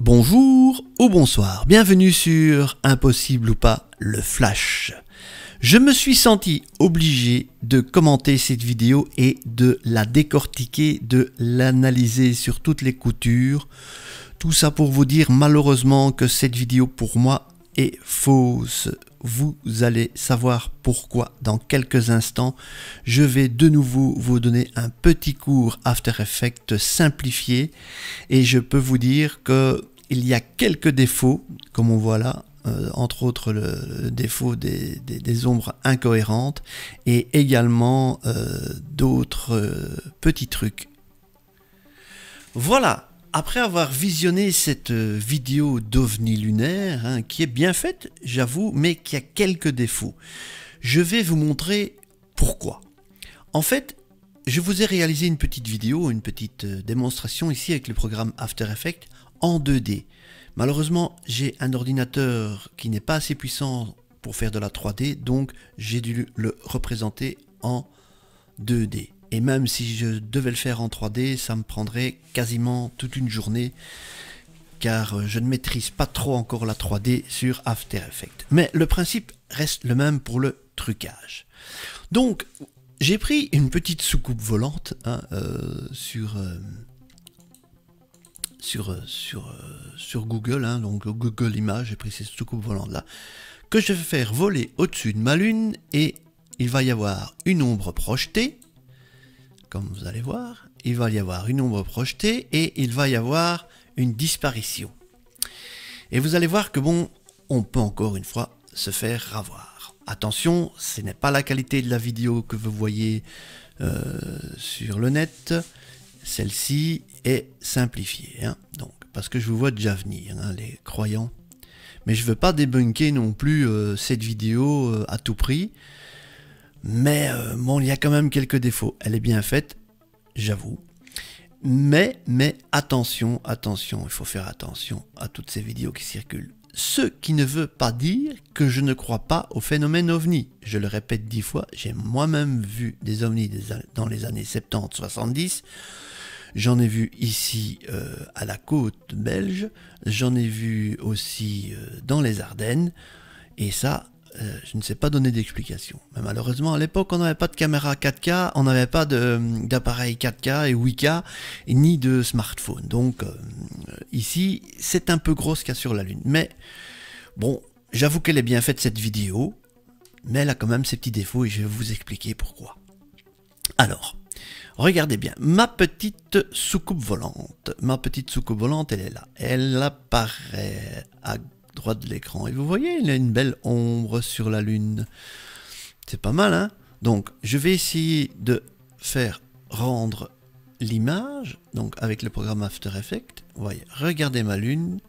Bonjour ou bonsoir, bienvenue sur Impossible ou pas, le Flash. Je me suis senti obligé de commenter cette vidéo et de la décortiquer, de l'analyser sur toutes les coutures. Tout ça pour vous dire malheureusement que cette vidéo pour moi est fausse. Vous allez savoir pourquoi dans quelques instants. Je vais de nouveau vous donner un petit cours After Effects simplifié et je peux vous dire que il y a quelques défauts, comme on voit là, entre autres le défaut des ombres incohérentes et également d'autres petits trucs. Voilà. Après avoir visionné cette vidéo d'OVNI lunaire, qui est bien faite, j'avoue, mais qui a quelques défauts, je vais vous montrer pourquoi. En fait, je vous ai réalisé une petite vidéo, une petite démonstration ici avec le programme After Effects en 2D. Malheureusement, j'ai un ordinateur qui n'est pas assez puissant pour faire de la 3D, donc j'ai dû le représenter en 2D. Et même si je devais le faire en 3D, ça me prendrait quasiment toute une journée, car je ne maîtrise pas trop encore la 3D sur After Effects. Mais le principe reste le même pour le trucage. Donc, j'ai pris une petite soucoupe volante sur Google, donc Google Images, j'ai pris cette soucoupe volante là, que je vais faire voler au-dessus de ma lune, et il va y avoir une ombre projetée. Comme vous allez voir, il va y avoir une ombre projetée et il va y avoir une disparition. Et vous allez voir que bon, on peut encore une fois se faire avoir. Attention, ce n'est pas la qualité de la vidéo que vous voyez sur le net. Celle-ci est simplifiée, donc, parce que je vous vois déjà venir, les croyants. Mais je ne veux pas débunker non plus cette vidéo à tout prix. Mais bon, il y a quand même quelques défauts. Elle est bien faite, j'avoue. Mais attention, il faut faire attention à toutes ces vidéos qui circulent. Ce qui ne veut pas dire que je ne crois pas au phénomène OVNI. Je le répète 10 fois, j'ai moi-même vu des OVNI dans les années 70-70. J'en ai vu ici à la côte belge. J'en ai vu aussi dans les Ardennes. Et ça, je ne sais pas donner d'explication. Mais malheureusement, à l'époque, on n'avait pas de caméra 4K, on n'avait pas d'appareil 4K et 8K, et ni de smartphone. Donc, ici, c'est un peu gros ce qu'il y a sur la Lune. Mais, bon, j'avoue qu'elle est bien faite, cette vidéo, mais elle a quand même ses petits défauts, et je vais vous expliquer pourquoi. Alors, regardez bien, ma petite soucoupe volante. Ma petite soucoupe volante, elle est là. Elle apparaît à droite de l'écran et vous voyez, il y a une belle ombre sur la lune. C'est pas mal, hein? Donc je vais essayer de faire rendre l'image, donc avec le programme After Effects. Vous voyez, regardez ma lune,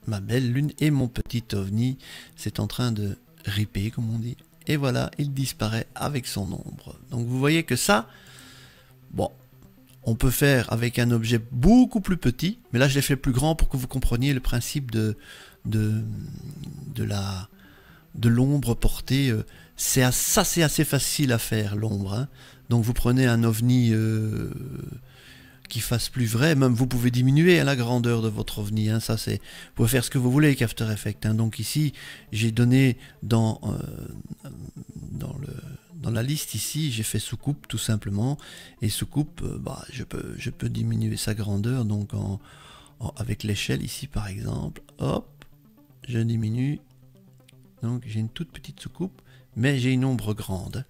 ma belle lune, et mon petit ovni, c'est en train de ripper comme on dit, et voilà, il disparaît avec son ombre. Donc vous voyez que ça, bon, on peut faire avec un objet beaucoup plus petit, mais là je l'ai fait plus grand pour que vous compreniez le principe de l'ombre portée. C'est assez facile à faire, l'ombre. Donc vous prenez un ovni qui fasse plus vrai, même vous pouvez diminuer la grandeur de votre ovni. Ça c'est, vous pouvez faire ce que vous voulez avec After Effects. Donc ici j'ai donné dans la liste ici, j'ai fait soucoupe tout simplement, et soucoupe, je peux diminuer sa grandeur, donc avec l'échelle ici par exemple, hop, je diminue, donc j'ai une toute petite soucoupe, mais j'ai une ombre grande.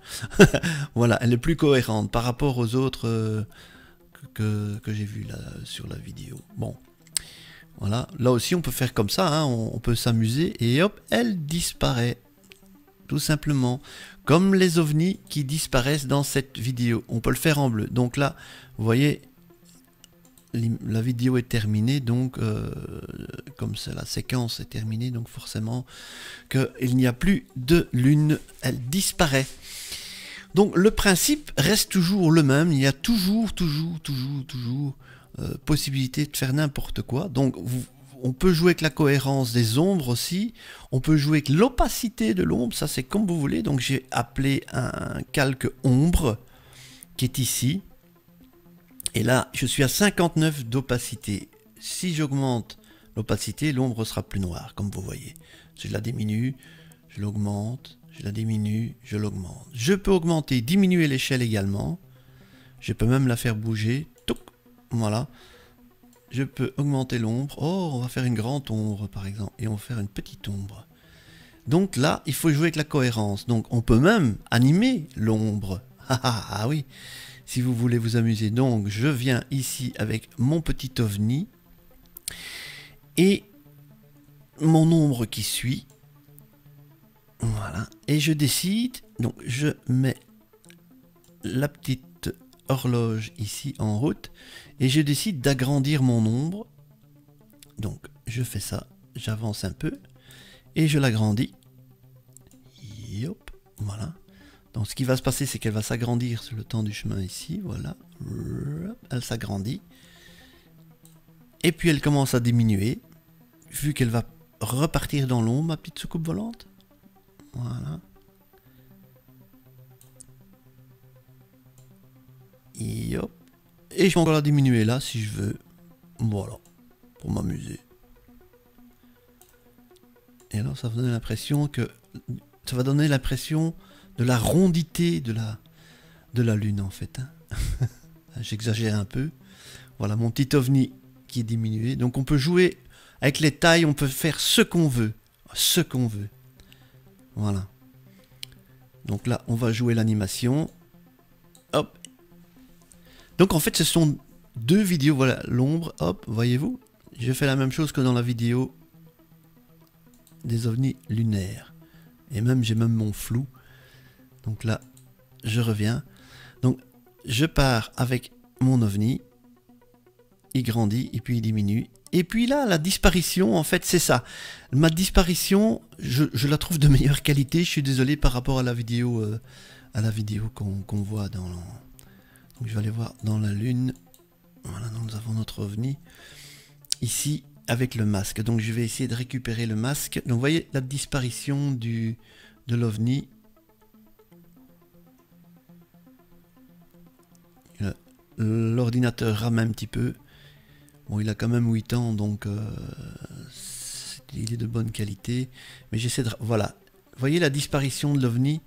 Voilà, elle est plus cohérente par rapport aux autres que j'ai vu là sur la vidéo. Bon, voilà, là aussi on peut faire comme ça, on peut s'amuser, et hop, elle disparaît. Tout simplement, comme les ovnis qui disparaissent dans cette vidéo. On peut le faire en bleu. Donc là, vous voyez, la vidéo est terminée, donc comme ça, la séquence est terminée, donc forcément qu'il n'y a plus de lune, elle disparaît. Donc le principe reste toujours le même, il y a toujours possibilité de faire n'importe quoi. Donc on peut jouer avec la cohérence des ombres aussi, on peut jouer avec l'opacité de l'ombre, ça c'est comme vous voulez. Donc j'ai appelé un calque ombre qui est ici, et là je suis à 59 d'opacité. si j'augmente l'opacité, l'ombre sera plus noire, comme vous voyez. Je la diminue, je l'augmente, je la diminue, je l'augmente. Je peux augmenter, diminuer l'échelle également. Je peux même la faire bouger. Touc, voilà. Je peux augmenter l'ombre. Oh, on va faire une grande ombre par exemple. Et on va faire une petite ombre. Donc là, il faut jouer avec la cohérence. Donc on peut même animer l'ombre. Ah oui, si vous voulez vous amuser. Donc je viens ici avec mon petit ovni. Et mon ombre qui suit. Voilà. Et je décide. Donc je mets la petite horloge ici en route et je décide d'agrandir mon ombre. Donc je fais ça, j'avance un peu et je l'agrandis. Yop, voilà. Donc ce qui va se passer, c'est qu'elle va s'agrandir sur le temps du chemin ici, voilà. Elle s'agrandit et puis elle commence à diminuer vu qu'elle va repartir dans l'ombre, ma petite soucoupe volante. Voilà. Yop. Et je peux encore la diminuer là si je veux. Voilà. Pour m'amuser. Et alors ça va donner l'impression que. Ça va donner l'impression de la rondité de la lune en fait. Hein. J'exagère un peu. Voilà mon petit ovni qui est diminué. Donc on peut jouer avec les tailles, on peut faire ce qu'on veut. Ce qu'on veut. Voilà. Donc là on va jouer l'animation. Hop. Donc en fait ce sont deux vidéos, voilà l'ombre, hop, voyez-vous, je fais la même chose que dans la vidéo des ovnis lunaires. Et même j'ai même mon flou. Donc là, je reviens. Donc je pars avec mon ovni, il grandit et puis il diminue. Et puis là, la disparition, en fait c'est ça. Ma disparition, je la trouve de meilleure qualité, je suis désolé par rapport à la vidéo qu'on voit dans... Donc je vais aller voir dans la lune. Voilà, donc nous avons notre ovni. Ici, avec le masque. Donc je vais essayer de récupérer le masque. Donc vous voyez la disparition de l'ovni. L'ordinateur rame un petit peu. Bon, il a quand même 8 ans, donc il est de bonne qualité. Mais j'essaie de... Voilà. Vous voyez la disparition de l'ovni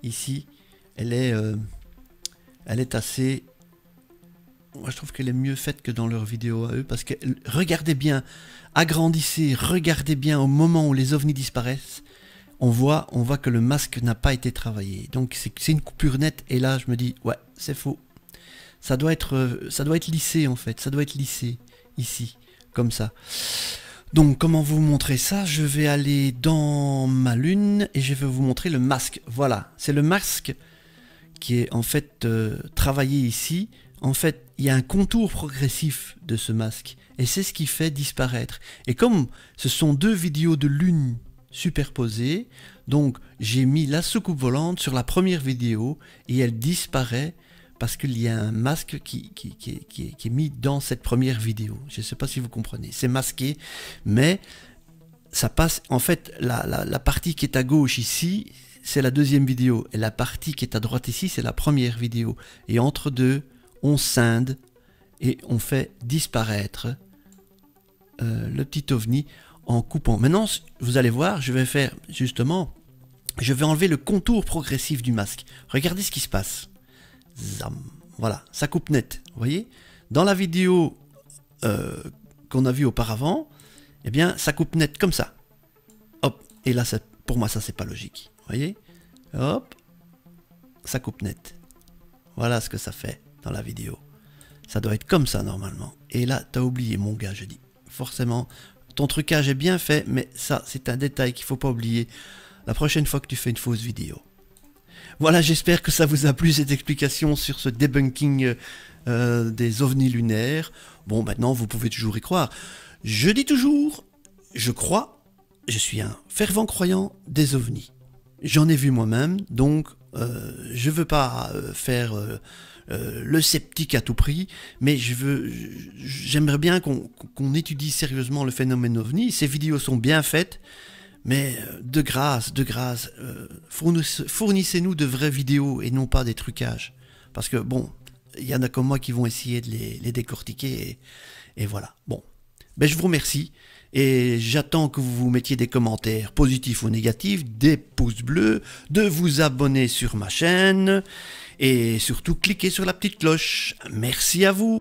ici. Elle est assez... Moi je trouve qu'elle est mieux faite que dans leurs vidéos à eux, parce que regardez bien, agrandissez, regardez bien au moment où les ovnis disparaissent, on voit que le masque n'a pas été travaillé. Donc c'est une coupure nette, et là je me dis, ouais, c'est faux. Ça doit être lissé en fait, ça doit être lissé, ici, comme ça. Donc comment vous montrer ça? Je vais aller dans ma lune, et je vais vous montrer le masque. Voilà, c'est le masque qui est en fait travaillé ici. En fait, il y a un contour progressif de ce masque. Et c'est ce qui fait disparaître. Et comme ce sont deux vidéos de lune superposées, donc j'ai mis la soucoupe volante sur la première vidéo et elle disparaît parce qu'il y a un masque qui est mis dans cette première vidéo. Je ne sais pas si vous comprenez. C'est masqué, mais ça passe... En fait, la partie qui est à gauche ici, c'est la deuxième vidéo. Et la partie qui est à droite ici, c'est la première vidéo. Et entre deux, on scinde et on fait disparaître le petit ovni en coupant. Maintenant, vous allez voir, je vais faire justement, je vais enlever le contour progressif du masque. Regardez ce qui se passe. Zam. Voilà, ça coupe net. Vous voyez, dans la vidéo qu'on a vue auparavant, eh bien, ça coupe net comme ça. Hop, et là, pour moi, ça, c'est pas logique. Vous voyez, hop, ça coupe net. Voilà ce que ça fait dans la vidéo. Ça doit être comme ça normalement. Et là, t'as oublié mon gars, je dis. Forcément, ton trucage est bien fait, mais ça, c'est un détail qu'il faut pas oublier la prochaine fois que tu fais une fausse vidéo. Voilà, j'espère que ça vous a plu cette explication sur ce debunking des ovnis lunaires. Bon, maintenant, vous pouvez toujours y croire. Je dis toujours, je crois, je suis un fervent croyant des ovnis. J'en ai vu moi-même, donc je veux pas faire le sceptique à tout prix, mais j'aimerais bien qu'on étudie sérieusement le phénomène ovni. Ces vidéos sont bien faites, mais de grâce, fournissez-nous de vraies vidéos et non pas des trucages. Parce que bon, il y en a comme moi qui vont essayer de les décortiquer et voilà. Bon, Ben, je vous remercie et j'attends que vous vous mettiez des commentaires positifs ou négatifs, des pouces bleus, de vous abonner sur ma chaîne et surtout cliquez sur la petite cloche. Merci à vous.